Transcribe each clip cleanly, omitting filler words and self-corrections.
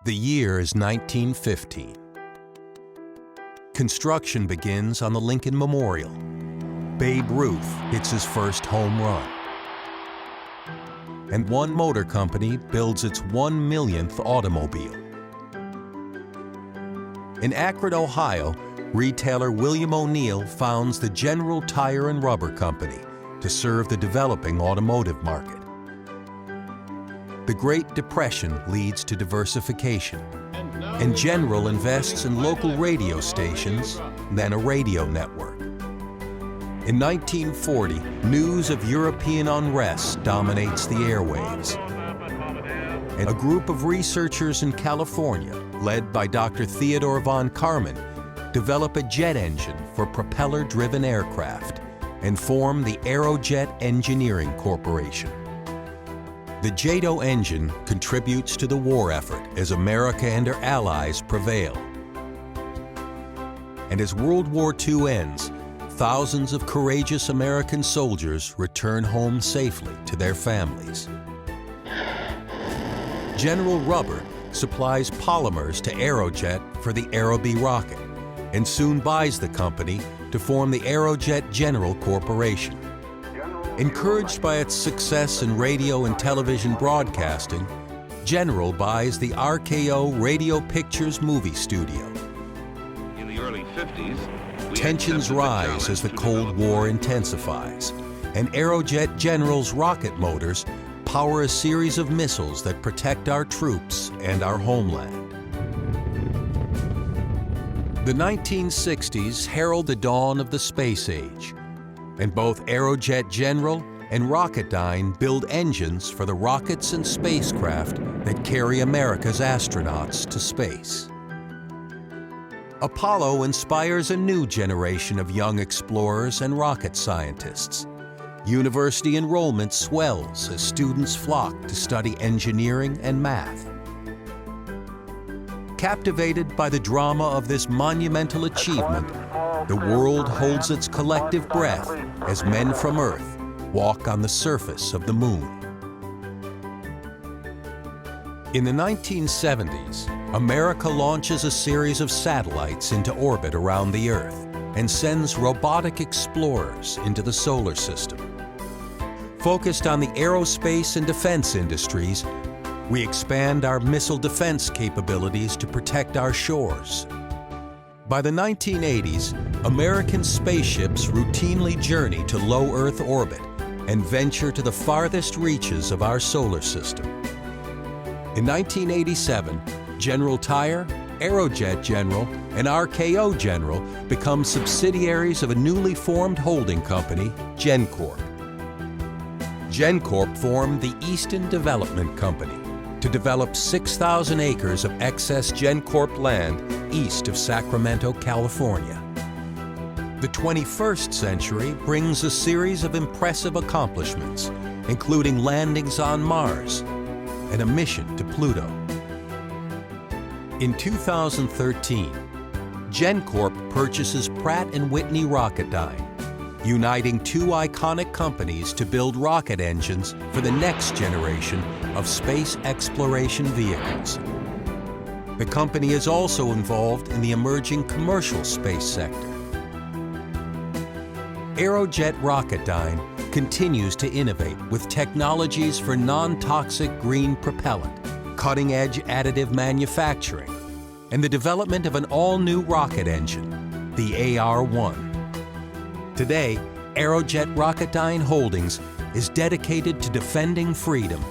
The year is 1915. Construction begins on the Lincoln Memorial. Babe Ruth hits his first home run. And one motor company builds its 1 millionth automobile. In Akron, Ohio, retailer William O'Neill founds the General Tire and Rubber Company to serve the developing automotive market. The Great Depression leads to diversification, and General invests in local radio stations, then a radio network. In 1940, news of European unrest dominates the airwaves. And a group of researchers in California, led by Dr. Theodore von Karman, develop a jet engine for propeller-driven aircraft and form the Aerojet Engineering Corporation. The JATO engine contributes to the war effort as America and her allies prevail. And as World War II ends, thousands of courageous American soldiers return home safely to their families. General Rubber supplies polymers to Aerojet for the Aerobee rocket and soon buys the company to form the Aerojet General Corporation. Encouraged by its success in radio and television broadcasting, General buys the RKO Radio Pictures movie studio. In the early 50s, tensions rise as the Cold War intensifies, and Aerojet General's rocket motors power a series of missiles that protect our troops and our homeland. The 1960s herald the dawn of the space age, and both Aerojet General and Rocketdyne build engines for the rockets and spacecraft that carry America's astronauts to space. Apollo inspires a new generation of young explorers and rocket scientists. University enrollment swells as students flock to study engineering and math. Captivated by the drama of this monumental achievement, the world holds its collective breath as men from Earth walk on the surface of the moon. In the 1970s, America launches a series of satellites into orbit around the Earth and sends robotic explorers into the solar system. Focused on the aerospace and defense industries, we expand our missile defense capabilities to protect our shores. By the 1980s, American spaceships routinely journey to low Earth orbit and venture to the farthest reaches of our solar system. In 1987, General Tire, Aerojet General, and RKO General become subsidiaries of a newly formed holding company, GenCorp. GenCorp formed the Easton Development Company to develop 6,000 acres of excess GenCorp land east of Sacramento, California. The 21st century brings a series of impressive accomplishments, including landings on Mars and a mission to Pluto. In 2013, GenCorp purchases Pratt & Whitney Rocketdyne, uniting two iconic companies to build rocket engines for the next generation of space exploration vehicles. The company is also involved in the emerging commercial space sector. Aerojet Rocketdyne continues to innovate with technologies for non-toxic green propellant, cutting-edge additive manufacturing, and the development of an all-new rocket engine, the AR-1. Today, Aerojet Rocketdyne Holdings is dedicated to defending freedom,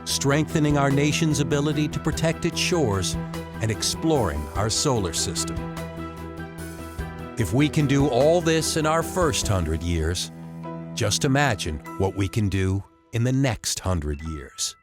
strengthening our nation's ability to protect its shores, and exploring our solar system. If we can do all this in our first 100 years, just imagine what we can do in the next 100 years.